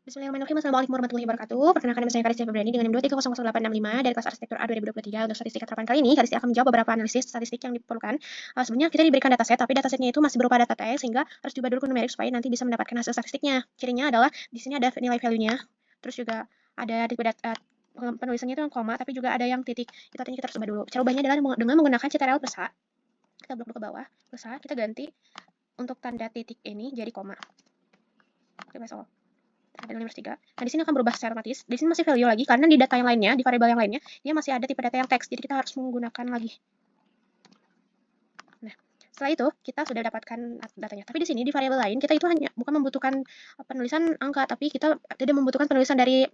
Bismillahirrahmanirrahim. Assalamualaikum warahmatullahi wabarakatuh. Perkenalkan nama saya Karistia Febriani dengan NIM 23000865 dari kelas Arsitektur A 2023 untuk statistik harapan kali ini. Karistia akan menjawab beberapa analisis statistik yang diperlukan. Sebelumnya kita diberikan dataset, tapi datasetnya itu masih berupa data teks sehingga harus diubah dulu ke numerik supaya nanti bisa mendapatkan hasil statistiknya. Cirinya adalah di sini ada nilai value-nya, terus juga ada tipe penulisannya itu yang koma, tapi juga ada yang titik. Itu artinya kita harus ubah dulu. Cara ubahnya adalah dengan menggunakan CTRL plus H. Kita blok ke bawah, plus H, kita ganti untuk tanda titik ini jadi koma. Oke, all. Ada nomor 3. Nah, di sini akan berubah secara otomatis. Di sini masih value lagi karena di data yang lainnya, di variabel yang lainnya, dia masih ada tipe data yang teks. Jadi kita harus menggunakan lagi. Nah, setelah itu kita sudah dapatkan datanya. Tapi di sini di variabel lain kita itu hanya bukan membutuhkan penulisan angka, tapi kita tidak membutuhkan penulisan dari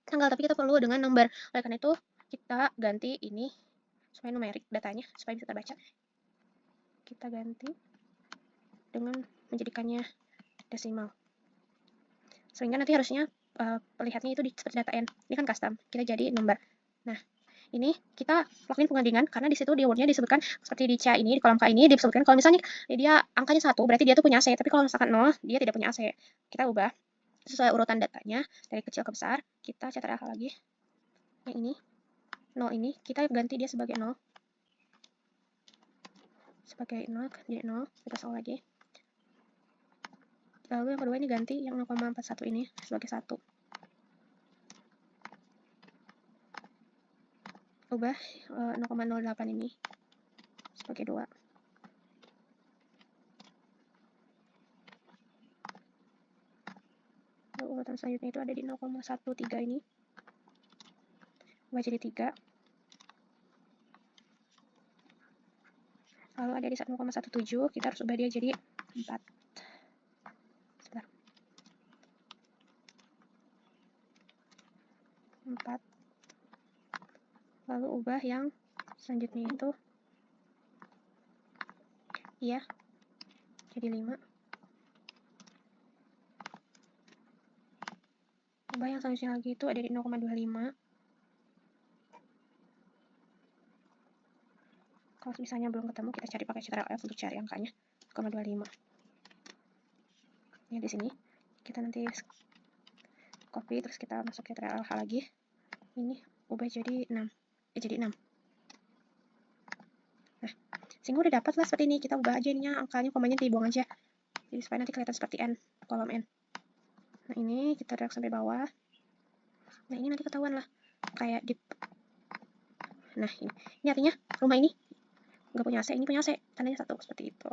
tanggal, tapi kita perlu dengan number. Oleh karena itu kita ganti ini supaya numerik datanya supaya bisa terbaca. Kita ganti dengan menjadikannya desimal. Sehingga nanti harusnya lihatnya itu seperti data N. Ini kan custom, kita jadi number. Nah, ini kita lakuin pengandingan karena di situ di wordnya disebutkan seperti di C ini, di kolom K ini disebutkan kalau misalnya dia angkanya 1, berarti dia tuh punya AC, tapi kalau misalkan 0, dia tidak punya AC. Kita ubah sesuai urutan datanya dari kecil ke besar. Kita CTRL lagi. Yang ini 0 ini kita ganti dia sebagai 0. Sebagai 0 jadi 0, kita soal lagi. Lalu yang kedua ini ganti yang 0,41 ini sebagai 1. Ubah 0,08 ini sebagai 2. Lalu urutan selanjutnya itu ada di 0,13 ini. Ubah jadi 3. Lalu ada di 0,17, kita harus ubah dia jadi 4. Sebentar. 4. Lalu ubah yang selanjutnya itu iya jadi 5. Ubah yang selanjutnya lagi itu ada di 0,25. Kalau misalnya belum ketemu, kita cari pakai CTRL F untuk cari angkanya 0,25. Ya, di sini kita nanti copy, terus kita masuk CTRL H lagi. Ini ubah jadi 6. Jadi 6. Nah, sehingga udah dapat lah seperti ini. Kita ubah aja ininya, angkanya, komanya dibuang aja. Jadi supaya nanti kelihatan seperti N, kolom N. Nah, ini kita drag sampai bawah. Nah, ini nanti ketahuan lah. Kayak di... Nah, ini artinya rumah ini nggak punya AC, ini punya AC. Tandanya 1, seperti itu.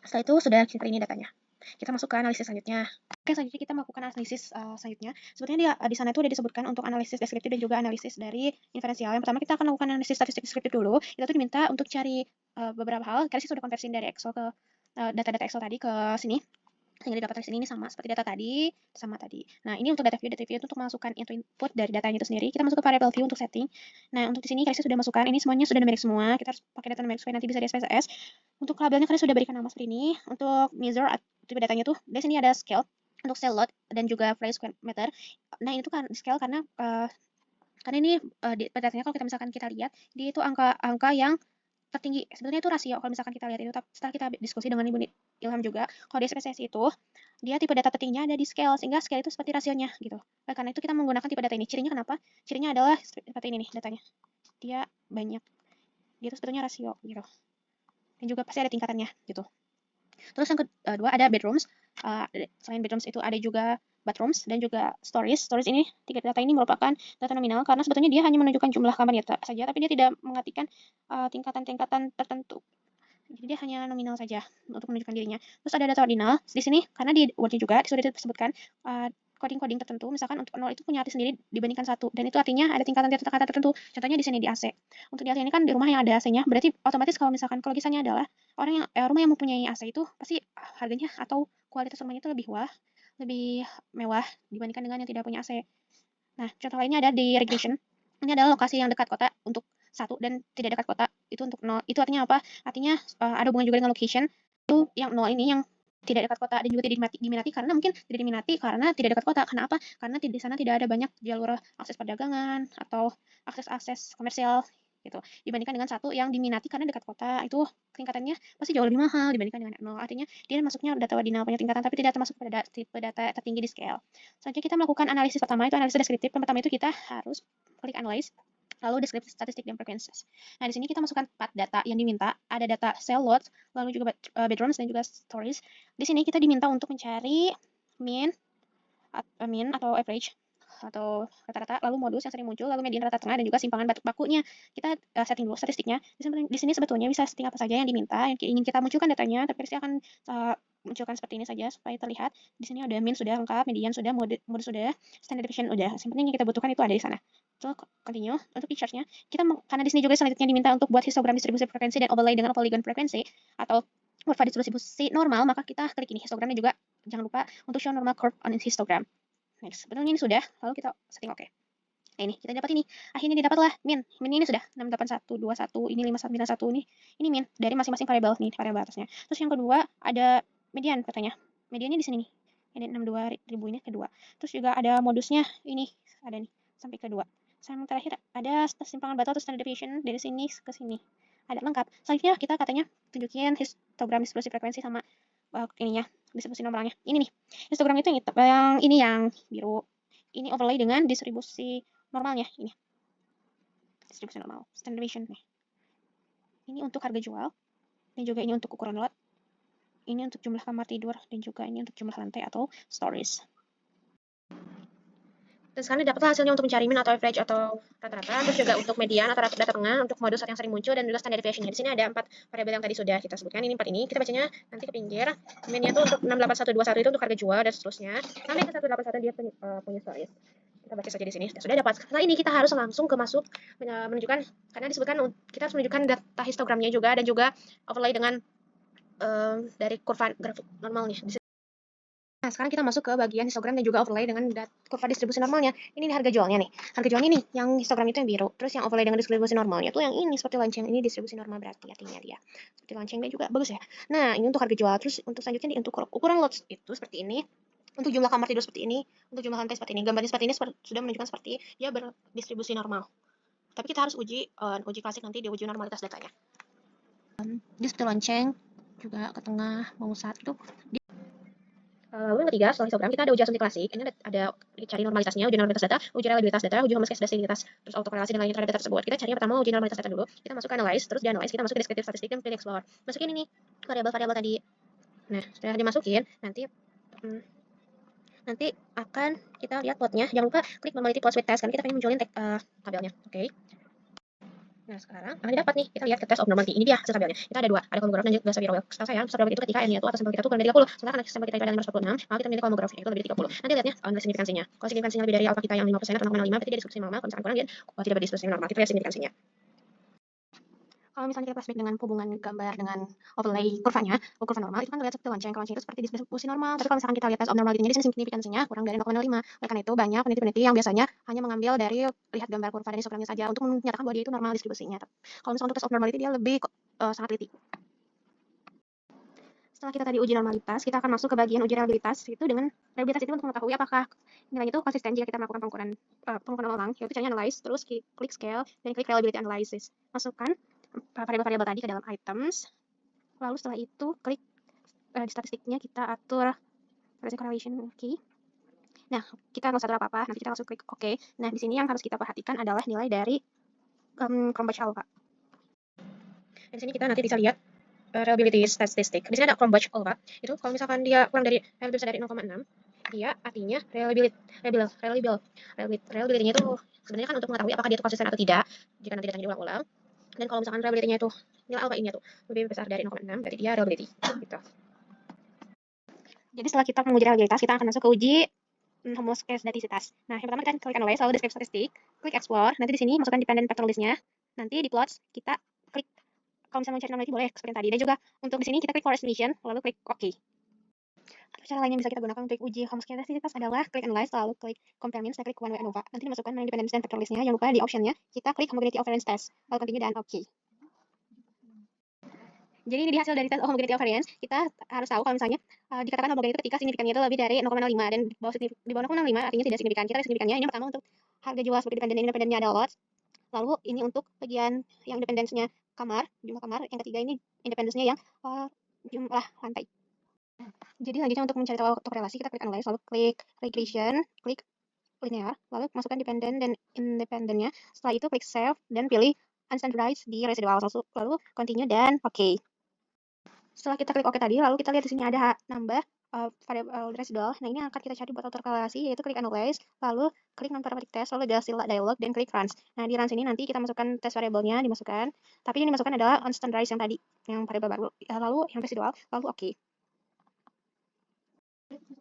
Setelah itu sudah kita ini datanya. Kita masuk ke analisis selanjutnya. Oke, selanjutnya kita melakukan analisis selanjutnya. Sebetulnya di sana itu udah disebutkan untuk analisis deskriptif dan juga analisis dari inferensial. Yang pertama kita akan lakukan analisis statistik deskriptif dulu. Kita tuh diminta untuk cari beberapa hal. Karena sih sudah konversiin dari Excel ke data-data Excel tadi ke sini. Sehingga didapat dari sini sama seperti data tadi, sama tadi. Nah, ini untuk data view itu untuk masukkan input dari datanya itu sendiri. Kita masuk ke variable view untuk setting. Nah, untuk di sini Karisya sudah masukkan, ini semuanya sudah numerik semua. Kita harus pakai data numerik supaya nanti bisa di SPSS. Untuk labelnya Karisya sudah berikan nama seperti ini. Untuk measure tipe datanya tuh, di sini ada scale untuk cell lot dan juga value square meter. Nah, itu kan scale karena ini datanya kalau kita misalkan kita lihat, dia itu angka yang tertinggi. Sebenarnya itu rasio kalau misalkan kita lihat itu, setelah kita diskusi dengan Ibu Ilham juga, kalau di SPSS itu dia tipe data tertingginya ada di scale, sehingga scale itu seperti rasionya gitu. Karena itu kita menggunakan tipe data ini. Cirinya kenapa? Cirinya adalah seperti ini nih datanya. Dia banyak. Dia itu sebetulnya rasio gitu. Dan juga pasti ada tingkatannya gitu. Terus yang kedua ada bedrooms. Selain bedrooms itu ada juga bathrooms dan juga stories. Stories ini, tiga data ini merupakan data nominal karena sebetulnya dia hanya menunjukkan jumlah kamar saja, tapi dia tidak mengartikan tingkatan-tingkatan tertentu. Jadi dia hanya nominal saja untuk menunjukkan dirinya. Terus ada data ordinal di sini karena di wordnya juga sudah disebutkan coding-coding tertentu. Misalkan untuk 0 itu punya arti sendiri dibandingkan 1, dan itu artinya ada tingkatan-tingkatan tertentu. Contohnya di sini di AC. Untuk di AC ini kan di rumah yang ada AC-nya, berarti otomatis kalau misalkan kalau kisahnya adalah rumah yang mempunyai AC itu pasti harganya atau kualitas rumahnya itu lebih mewah dibandingkan dengan yang tidak punya AC. Nah, contoh lainnya ada di regression. Ini adalah lokasi yang dekat kota untuk 1 dan tidak dekat kota itu untuk 0. Itu artinya apa? Artinya ada hubungan juga dengan location. Itu yang 0 ini yang tidak dekat kota dan juga tidak diminati karena mungkin tidak diminati karena tidak dekat kota. Karena apa? Karena di sana tidak ada banyak jalur akses perdagangan atau akses komersial gitu. Dibandingkan dengan satu yang diminati karena dekat kota, itu tingkatannya pasti jauh lebih mahal dibandingkan dengan 0. Artinya dia masuknya data ordinal punya tingkatan tapi tidak termasuk pada tipe data tertinggi di scale. Selanjutnya kita melakukan analisis pertama, itu analisis deskriptif. Pertama itu kita harus klik analyze, lalu deskripsi statistik dan preferences. Nah, di sini kita masukkan 4 data yang diminta. Ada data cell loads, lalu juga bedrooms dan juga stories. Di sini kita diminta untuk mencari mean atau average atau rata-rata, lalu modus yang sering muncul, lalu median rata tengah, dan juga simpangan bakunya. Kita setting dulu statistiknya. Di sini sebetulnya bisa setting apa saja yang diminta, yang ingin kita munculkan datanya, tapi saya akan munculkan seperti ini saja supaya terlihat. Di sini ada mean sudah lengkap, median sudah, modus sudah, standard deviation udah. Yang penting yang kita butuhkan itu ada di sana. So, continue. Untuk pictures-nya, kita karena di sini juga selanjutnya diminta untuk buat histogram distribusi frekuensi dan overlay dengan polygon frekuensi atau kurva distribusi normal, maka kita klik ini histogramnya juga. Jangan lupa untuk show normal curve on histogram. Next, sebetulnya ini sudah, lalu kita setting oke. Nah, ini kita dapat ini. Akhirnya didapatlah min. Min ini sudah 68121, ini 591 ini min dari masing-masing variabel nih, variabel atasnya. Terus yang kedua ada median katanya. Mediannya di sini nih. Ini 62.000 ini kedua. Terus juga ada modusnya ini ada nih sampai kedua. Sama terakhir ada simpangan batu atau standard deviation dari sini ke sini. Ada lengkap. Selanjutnya kita katanya tunjukin histogram distribusi frekuensi sama ininya, distribusi normalnya. Ini nih. Histogram itu yang ini yang biru. Ini overlay dengan distribusi normalnya ini. Distribusi normal, standard deviation nih. Ini untuk harga jual dan juga ini untuk ukuran lot. Ini untuk jumlah kamar tidur dan juga ini untuk jumlah lantai atau stories. Dan sekarang dapatlah hasilnya untuk mencari mean atau average atau rata-rata, terus juga untuk median atau rata-rata tengah, untuk modus yang sering muncul, dan juga standard deviation-nya. Di sini ada 4 variabel yang tadi sudah kita sebutkan. Ini 4 ini, kita bacanya nanti ke pinggir. Mean-nya itu untuk 68121 itu untuk harga jual dan seterusnya. Sampai ke 181 dia punya stories. Kita baca saja di sini. Sudah dapat. Setelah ini kita harus langsung ke masuk menunjukkan, karena disebutkan kita harus menunjukkan data histogramnya juga dan juga overlay dengan dari kurva grafik normalnya. Nah, sekarang kita masuk ke bagian histogram dan juga overlay dengan kurva distribusi normalnya. Ini nih harga jualnya nih. Harga jualnya nih, yang histogram itu yang biru. Terus yang overlay dengan distribusi normalnya tuh yang ini, seperti lonceng. Ini distribusi normal berarti artinya dia. Seperti lonceng, dia juga bagus ya. Nah, ini untuk harga jual. Terus untuk selanjutnya nih, untuk ukuran lots itu seperti ini. Untuk jumlah kamar tidur seperti ini. Untuk jumlah lantai seperti ini. Gambarnya seperti ini sudah menunjukkan seperti dia berdistribusi normal. Tapi kita harus uji klasik nanti di uji normalitas datanya. Dia seperti lonceng, juga ke tengah, mengusat itu. Lalu yang ketiga, setelah histogram, kita ada uji asumsi klasik. Ini ada cari normalitasnya, uji normalitas data, uji reliabilitas data, uji homoscedasticitas, terus autokorelasi dan lainnya terhadap data tersebut. Kita cari yang pertama uji normalitas data dulu. Kita masuk ke analyze, terus di analyze kita masuk ke descriptive statistik dan pilih explore. Masukin ini variabel-variabel tadi. Nah, setelah dimasukin, nanti akan kita lihat plotnya. Jangan lupa klik normality plot with test, karena kita pengen munculin tabelnya. Oke. Nah, sekarang akan didapat nih, kita lihat ke test of normality. Ini dia hasil tabelnya. Kita ada 2, ada kolom graf dan juga Savio Royal. Setahu saya, Savio itu ketika n-nya itu atas sampel kita tuh kurang dari 30. Sementara karena sampel kita itu ada 546, maka kita milih kolom graf itu lebih dari 30. Nanti lihatnya nilai signifikansinya. Kalau signifikansinya lebih dari alfa kita yang 5% atau 0,05, berarti dia diskusi normal. Kalau misalkan kurang, dia tidak berdiskusi normal. Kita lihat signifikansinya. Kalau misalnya kita flashback dengan hubungan gambar dengan overlay kurvanya, kurva normal, itu kan terlihat seperti lonceng. Kalau lonceng itu seperti distribusi normal. Tapi kalau misalkan kita lihat test of normality-nya, di sini signifikansinya kurang dari 0,05. Oleh karena itu, banyak peneliti-peneliti yang biasanya hanya mengambil dari lihat gambar kurva dan histogramnya saja untuk menyatakan bahwa dia itu normal distribusinya. Kalau misalnya untuk test of normality, dia lebih sangat teliti. Setelah kita tadi uji normalitas, kita akan masuk ke bagian uji reliabilitas. Itu dengan reliabilitas itu untuk mengetahui apakah nilainya itu konsisten jika kita melakukan pengukuran ulang, yaitu caranya analyze, terus klik scale, dan klik reliability analysis. Masukkan variabel-variabel tadi ke dalam items, lalu setelah itu klik di statistiknya kita atur correlation key. Nah, kita nggak usah atur apa-apa, nanti kita langsung klik OK. Nah, di sini yang harus kita perhatikan adalah nilai dari Cronbach alpha. Di sini kita nanti bisa lihat reliability statistic. Di sini ada Cronbach alpha. Itu kalau misalkan dia kurang dari reliability dari 0,6, dia artinya reliability-nya itu sebenarnya kan untuk mengetahui apakah dia itu konsisten atau tidak jika nanti datanya diulang-ulang. Dan kalau misalkan reliability-nya itu nilai alpha ini tuh lebih besar dari 0,6, berarti dia reliability gitu. Jadi setelah kita menguji reliabilitas, kita akan masuk ke uji homoscedasticitas. Nah, yang pertama kita klik analyze, lalu descriptive statistik, klik explore. Nanti di sini masukkan dependent factor list-nya. Nanti di plots kita klik, kalau misalnya mencari normality boleh seperti tadi. Dan juga untuk di sini kita klik for estimation, lalu klik OK. Cara lain yang bisa kita gunakan untuk uji homoscedasticitas adalah klik analyze, lalu klik compare means, klik one way ANOVA. Nanti dimasukkan independence dan factor list-nya. Jangan lupa di option-nya kita klik homogeneity of variance test, lalu continue dan OK. Jadi ini di hasil dari test homogeneity of variance, kita harus tahu kalau misalnya dikatakan homogen itu ketika signifikannya itu lebih dari 0,05 dan di bawah 0,05 artinya tidak signifikan. Kita lihat signifikannya. Yang pertama untuk harga jual seperti dependen dan independennya ada lots. Lalu ini untuk bagian yang independence-nya kamar, jumlah kamar. Yang ketiga ini independence-nya yang jumlah lantai. Jadi selanjutnya untuk mencari tahu autokorelasi, kita klik analyze, lalu klik regression, klik linear, lalu masukkan dependent dan independennya. Setelah itu klik save dan pilih unstandardized di residual, lalu continue dan oke. Setelah kita klik oke tadi, lalu kita lihat di sini ada nambah variable residual. Nah, ini akan kita cari buat autokorelasi, yaitu klik analyze, lalu klik non-parametric test, lalu ada dialog, dan klik runs. Nah, di runs ini nanti kita masukkan test variabelnya, dimasukkan. Tapi yang dimasukkan adalah unstandardized yang tadi, yang variabel baru. Lalu yang residual, lalu oke.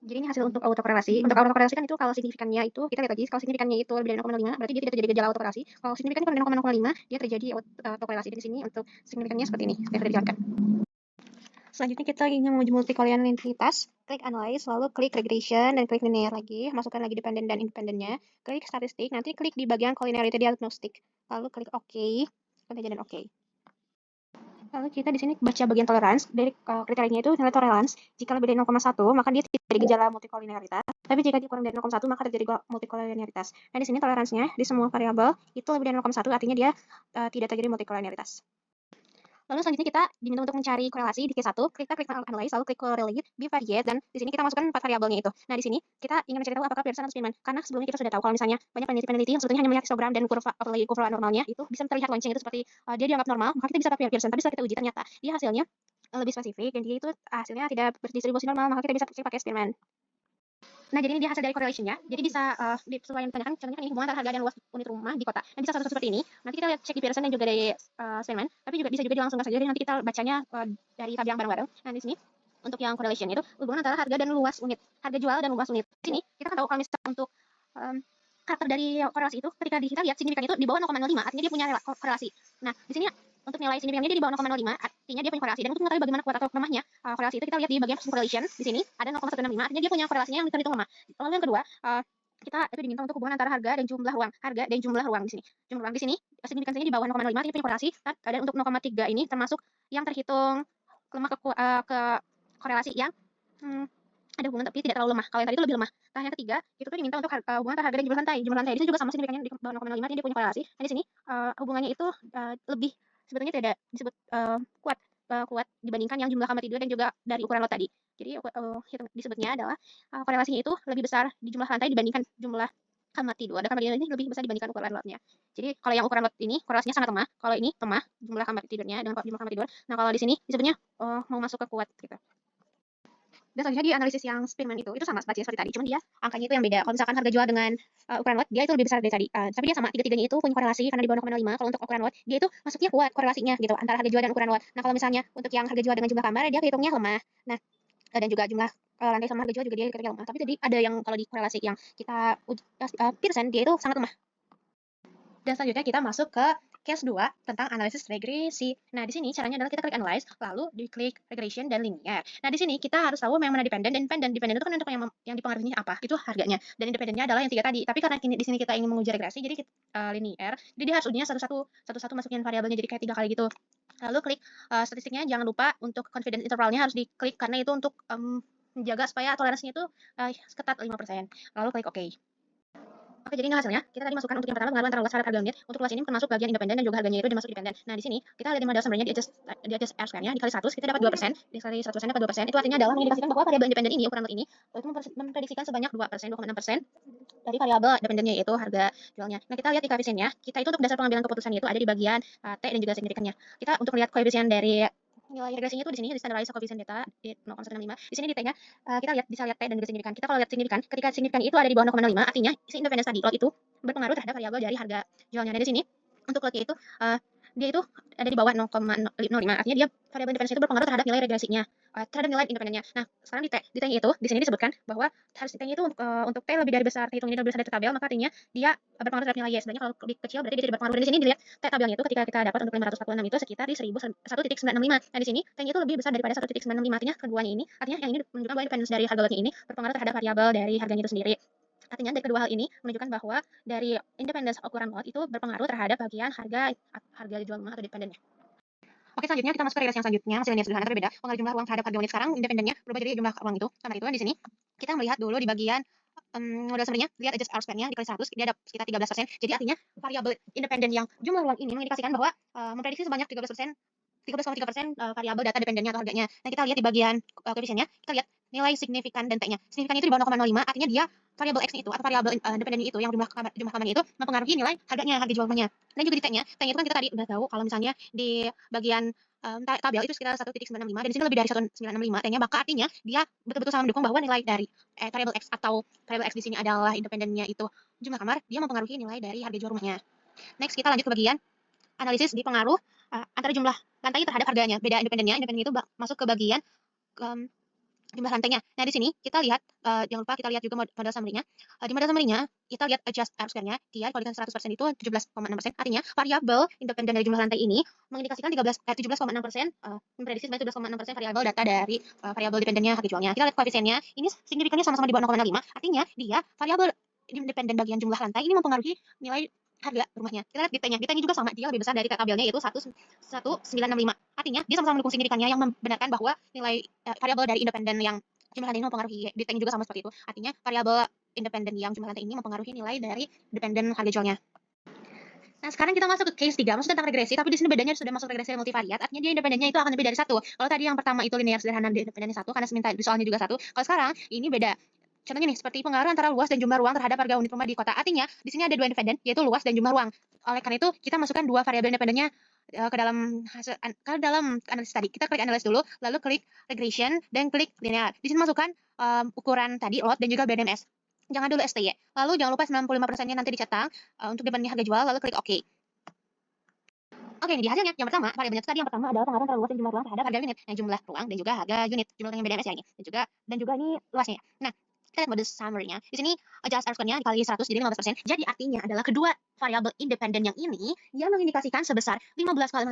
Jadi ini hasil untuk autokorelasi. Untuk autokorelasi kan itu kalau signifikannya itu, kita lihat lagi, kalau signifikannya itu lebih dari 0,05, berarti dia tidak terjadi gejala autokorelasi. Kalau signifikannya kurang dari 0,05, dia terjadi autokorelasi. Di sini untuk signifikannya seperti ini, seperti yang sudah dijelaskan. Selanjutnya kita ingin menguji multikolonialitas, klik analyze, lalu klik regression, dan klik linear lagi, masukkan lagi dependent dan independennya, klik statistik, nanti klik di bagian collinearity diagnostic, lalu klik OK, dan OK. Lalu kita di sini baca bagian tolerance, dari kriterianya itu nilai tolerance, jika lebih dari 0,1 maka dia tidak terjadi gejala multikolonialitas, tapi jika dia kurang dari 0,1 maka terjadi multikolonialitas. Nah di sini toleransinya di semua variabel itu lebih dari 0,1 artinya dia tidak terjadi multikolonialitas. Lalu selanjutnya kita diminta untuk mencari korelasi di Q1, kita klik analyze, lalu klik correlate, bivariate, dan di sini kita masukkan 4 variabelnya itu. Nah, di sini kita ingin mencari tahu apakah Pearson atau Spearman, karena sebelumnya kita sudah tahu kalau misalnya banyak peneliti yang sebetulnya hanya melihat histogram dan kurva normalnya itu bisa terlihat lonceng itu seperti dia dianggap normal, maka kita bisa pakai Pearson. Tapi setelah kita uji ternyata dia hasilnya lebih spesifik dan dia itu hasilnya tidak berdistribusi normal, maka kita bisa pakai Spearman. Nah, jadi ini dia hasil dari correlation-nya. Jadi bisa sesuai yang ditanyakan, contohnya kan ini hubungan antara harga dan luas unit rumah di kota. Nah, bisa satu-satu seperti ini. Nanti kita lihat cek di Pearson dan juga dari Spearman, tapi juga bisa juga dilangsungkan saja. Jadi nanti kita bacanya dari tabel yang bareng-bareng. Nah, di sini untuk yang correlation itu hubungan antara harga dan luas unit, harga jual dan luas unit. Di sini kita kan tahu kalau misalnya untuk karakter dari korelasi itu ketika kita lihat signifikan itu di bawah 0,05, artinya dia punya korelasi. Nah, di sini untuk nilai signifikannya dia di bawah 0,05, artinya dia punya korelasi. Dan untuk mengetahui bagaimana kuat atau lemahnya korelasi itu kita lihat di bagian correlation. Di sini ada 0,165, artinya dia punya korelasinya yang terhitung lemah. Lalu yang kedua, kita itu diminta untuk hubungan antara harga dan jumlah ruang. Harga dan jumlah ruang di sini. Jumlah ruang di sini signifikansinya di bawah 0,05, artinya punya korelasi. Dan untuk 0,3 ini termasuk yang terhitung lemah ke korelasi yang ada hubungan tapi tidak terlalu lemah. Kalau yang tadi itu lebih lemah. Nah, yang ketiga itu tuh diminta untuk hubungan antara harga dan jumlah lantai. Jumlah lantai itu juga sama signifikannya di bawah 0,05, artinya dia punya korelasi. Nah, di sini hubungannya itu lebih sebetulnya tidak disebut kuat dibandingkan yang jumlah kamar tidur dan juga dari ukuran lot tadi. Jadi disebutnya adalah korelasinya itu lebih besar di jumlah lantai dibandingkan jumlah kamar tidur. Ada kamar tidur ini lebih besar dibandingkan ukuran lotnya. Jadi kalau yang ukuran lot ini korelasinya sangat lemah. Kalau ini lemah jumlah kamar tidurnya dengan jumlah kamar tidur. Nah, kalau di sini disebutnya mau masuk ke kuat gitu. Dan selanjutnya di analisis yang Spearman itu sama seperti tadi, cuma dia angkanya itu yang beda. Kalau misalkan harga jual dengan ukuran lot, dia itu lebih besar dari tadi. Tapi dia sama, tiga-tiganya itu punya korelasi karena di bawah 0,5. Kalau untuk ukuran lot, dia itu masuknya kuat korelasinya gitu antara harga jual dan ukuran lot. Nah, kalau misalnya untuk yang harga jual dengan jumlah kamar, dia kehitungnya lemah. Nah, dan juga jumlah lantai sama harga jual juga dia kehitungnya lemah. Tapi tadi ada yang kalau di korelasi yang kita Pearson, dia itu sangat lemah. Dan selanjutnya kita masuk ke case 2 tentang analisis regresi. Nah, di sini caranya adalah kita klik analyze, lalu diklik regression dan linear. Nah, di sini kita harus tahu yang mana dependent dan independent. Dependent itu kan untuk yang dipengaruhinya apa? Itu harganya. Dan independennya adalah yang tiga tadi. Tapi karena di sini kita ingin menguji regresi, jadi kita linear. Jadi dia harus ujinya satu-satu masukin variabelnya jadi kayak 3 kali gitu. Lalu klik statistiknya, jangan lupa untuk confidence intervalnya harus diklik karena itu untuk menjaga supaya toleransinya itu ketat 5%. Lalu klik OK. Oke, jadi ini hasilnya. Kita tadi masukkan untuk yang pertama pengaruh antara luas terhadap harga unit. Untuk luas ini termasuk bagian independen dan juga harganya itu dimasuk independen. Nah, di sini kita lihat di modal sumbernya di adjust R square-nya dikali 100, kita dapat 2%. Dikali 100% dapat 2%. Itu artinya adalah mengindikasikan bahwa variabel independen ini, ukuran lot ini, itu memprediksikan sebanyak 2%, 2,6% dari variabel independennya yaitu harga jualnya. Nah, kita lihat di koefisiennya. Kita itu untuk dasar pengambilan keputusan itu ada di bagian T dan juga signifikannya. Kita untuk melihat koefisien dari nilai regresinya itu di sini di standardized coefficient data di 0,165. Di sini di T-nya kita bisa lihat T dan juga signifikan. Kita kalau lihat signifikan, ketika signifikan itu ada di bawah 0,05, artinya si independence tadi lot itu berpengaruh terhadap variabel dari harga jualnya. Dan di sini untuk lotnya itu dia itu ada di bawah 0,05, artinya dia variabel independence itu berpengaruh terhadap nilai regresinya, terhadap nilai independennya. Nah, sekarang di T-nya itu di sini disebutkan bahwa harus T-nya itu untuk T lebih dari besar, hitung ini lebih besar dari tabel, maka artinya dia berpengaruh terhadap nilai Y. Sebenarnya kalau lebih kecil berarti dia tidak berpengaruh. Dan di sini dilihat T tabelnya itu ketika kita dapat untuk 546 itu sekitar di 1,965. Nah, di sini T-nya itu lebih besar daripada 1,965, artinya keduanya ini, artinya yang ini menunjukkan bahwa independence dari harga lotnya ini berpengaruh terhadap variabel dari harganya itu sendiri. Artinya dari kedua hal ini menunjukkan bahwa dari independence ukuran lot itu berpengaruh terhadap bagian harga jual rumah atau independennya. Oke, selanjutnya kita masuk ke regresi yang selanjutnya. Hasilnya sederhana tapi beda. Pengaruh jumlah ruang terhadap harga unit sekarang independennya berubah jadi jumlah ruang itu. Karena itu di sini kita melihat dulu di bagian modal sumbernya, lihat adjust R square-nya dikali 100, dia ada sekitar 13%. Jadi artinya variabel independen yang jumlah ruang ini mengindikasikan bahwa memprediksi sebanyak 13%, 13,3% variabel data dependennya atau harganya. Nah, kita lihat di bagian koefisiennya, kita lihat nilai signifikan dan T-nya. Signifikan itu di bawah 0,05, artinya dia variabel X itu atau variabel independennya itu yang jumlah kamarnya itu mempengaruhi nilai harganya, harga jual rumahnya. Dan juga di T-nya. T-nya itu kan kita tadi udah tahu kalau misalnya di bagian tabel itu sekitar 1,965 dan di sini lebih dari 1,965 T-nya, maka artinya dia betul-betul sama mendukung bahwa nilai dari variabel X atau variabel X di sini adalah independennya itu jumlah kamar, dia mempengaruhi nilai dari harga jual rumahnya. Next, kita lanjut ke bagian analisis di pengaruh antara jumlah lantai terhadap harganya. Beda independennya, independen itu masuk ke bagian jumlah lantainya. Nah, di sini kita lihat, jangan lupa kita lihat juga modal summary-nya. Di modal summary-nya, kita lihat adjust R square-nya, dia kalau dikali 100% itu 17,6%. Artinya, variabel independen dari jumlah lantai ini mengindikasikan 17,6%, memprediksi sebanyak 17,6% variabel data dari variabel dependennya harga jualnya. Kita lihat koefisiennya, ini signifikannya sama-sama di bawah 0,05. Artinya, dia variabel independen bagian jumlah lantai ini mempengaruhi nilai harga rumahnya. Kita lihat di T-nya. Di T-nya juga sama, dia lebih besar dari tabelnya yaitu 1,965. Artinya, dia sama-sama mendukung signifikannya yang membenarkan bahwa nilai variabel dari independen yang jumlah lantai ini mempengaruhi. Di T-nya juga sama seperti itu. Artinya, variabel independen yang jumlah lantai ini mempengaruhi nilai dari dependen harga jualnya. Nah, sekarang kita masuk ke case 3, maksudnya tentang regresi, tapi di sini bedanya sudah masuk regresi multivariat, artinya dia independennya itu akan lebih dari 1. Kalau tadi yang pertama itu linear sederhana independennya 1, karena seminta di soalnya juga 1. Kalau sekarang, ini beda. Contohnya nih, seperti pengaruh antara luas dan jumlah ruang terhadap harga unit rumah di kota. Artinya, di sini ada dua independen, yaitu luas dan jumlah ruang. Oleh karena itu, kita masukkan dua variabel independennya ke dalam analisis tadi. Kita klik analysis dulu, lalu klik regression, dan klik linear. Di sini masukkan ukuran tadi, lot, dan juga BDMS. Jangan dulu STY. Lalu jangan lupa 95%-nya nanti dicetak untuk dependennya harga jual, lalu klik OK. Oke, ini dia hasilnya. Yang pertama, variabelnya tadi yang pertama adalah pengaruh antara luas dan jumlah ruang terhadap harga unit. Nah, jumlah ruang dan juga harga unit. Jumlahnya BDMS ya ini. Dan juga ini luasnya. Nah, kita lihat model summary-nya. Di sini adjust R square-nya dikali 100 jadi 15%. Jadi artinya adalah kedua variabel independen yang ini dia mengindikasikan sebesar 15,5%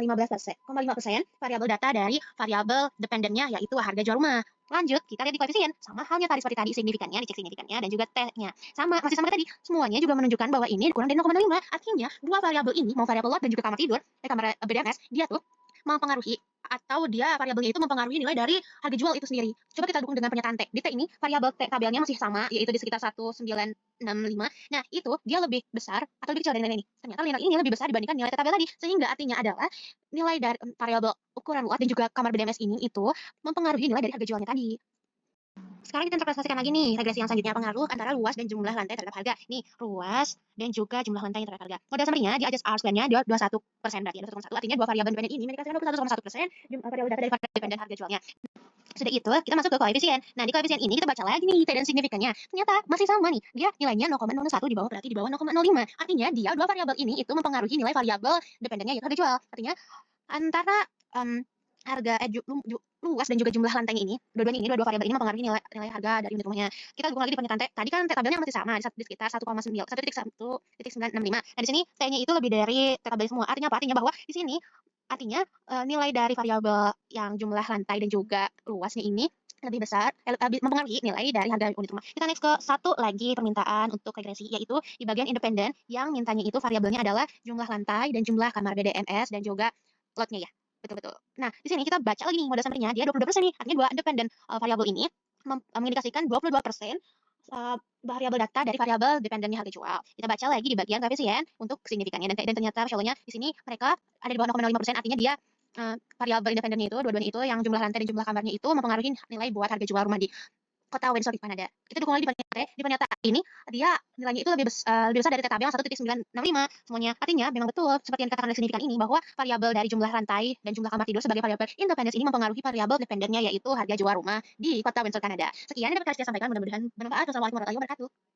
variabel data dari variabel dependennya yaitu harga jual rumah. Lanjut, kita lihat di koefisien. Sama halnya tadi seperti tadi, signifikannya, dicek signifikannya, dan juga T-nya. Masih sama tadi. Semuanya juga menunjukkan bahwa ini kurang dari 0,5. Artinya, dua variabel ini, mau variabel lot dan juga kamar tidur, kamar BDMS, dia tuh mempengaruhi atau dia variabelnya itu mempengaruhi nilai dari harga jual itu sendiri. Coba kita dukung dengan pernyataan T. Di T ini, variabel T tabelnya masih sama, yaitu di sekitar 1,965. Nah, itu dia lebih besar atau lebih kecil dari nilai ini. Ternyata nilai ini lebih besar dibandingkan nilai T tabel tadi. Sehingga artinya adalah nilai dari variabel ukuran luas dan juga kamar BDMS ini itu mempengaruhi nilai dari harga jualnya tadi. Sekarang kita interpretasikan lagi nih regresi yang selanjutnya, pengaruh antara luas dan jumlah lantai terhadap harga. Nih, luas dan juga jumlah lantai terhadap harga. Modal summary-nya di adjust R square-nya 21%, berarti 1,1. Artinya dua variabel independen ini mendekatkan 21,1% variabel data dari variabel dependen harga jualnya. Sudah itu, kita masuk ke koefisien. Nah, di koefisien ini kita baca lagi nih T dan signifikannya. Ternyata masih sama nih. Dia nilainya 0,01 di bawah, berarti di bawah 0,05. Artinya dia dua variabel ini itu mempengaruhi nilai variabel dependennya yaitu harga jual. Artinya antara harga luas dan juga jumlah lantainya ini, dua variabel ini mempengaruhi nilai harga dari unit rumahnya. Kita dukung lagi di pernyataan T. Tadi kan T tabelnya masih sama, di sekitar 1,965. Nah, di sini T-nya itu lebih dari T tabel semua. Artinya apa? Artinya bahwa di sini nilai dari variabel yang jumlah lantai dan juga luasnya ini lebih besar, mempengaruhi nilai dari harga unit rumah. Kita next ke satu lagi permintaan untuk regresi, yaitu di bagian independen yang mintanya itu variabelnya adalah jumlah lantai dan jumlah kamar BDMS dan juga lotnya ya. Betul-betul. Nah, di sini kita baca lagi nih modal summary-nya, dia 22% nih. Artinya dua independen variabel ini mengindikasikan 22% variabel data dari variabel dependennya harga jual. Kita baca lagi di bagian koefisien untuk signifikannya, dan ternyata Masya di sini mereka ada di bawah 0,05%, artinya dia variabel independennya itu, dua-duanya itu yang jumlah lantai dan jumlah kamarnya itu mempengaruhi nilai buat harga jual rumah di kota Windsor di Kanada. Kita dukung lagi di pernyataan ini, dia nilainya itu lebih besar dari tabel yang 1,965 semuanya. Artinya memang betul seperti yang dikatakan oleh signifikan ini bahwa variabel dari jumlah lantai dan jumlah kamar tidur sebagai variabel independen ini mempengaruhi variabel dependennya yaitu harga jual rumah di kota Windsor Kanada. Sekian yang dapat saya sampaikan, mudah-mudahan bermanfaat. Wassalamualaikum warahmatullahi wabarakatuh.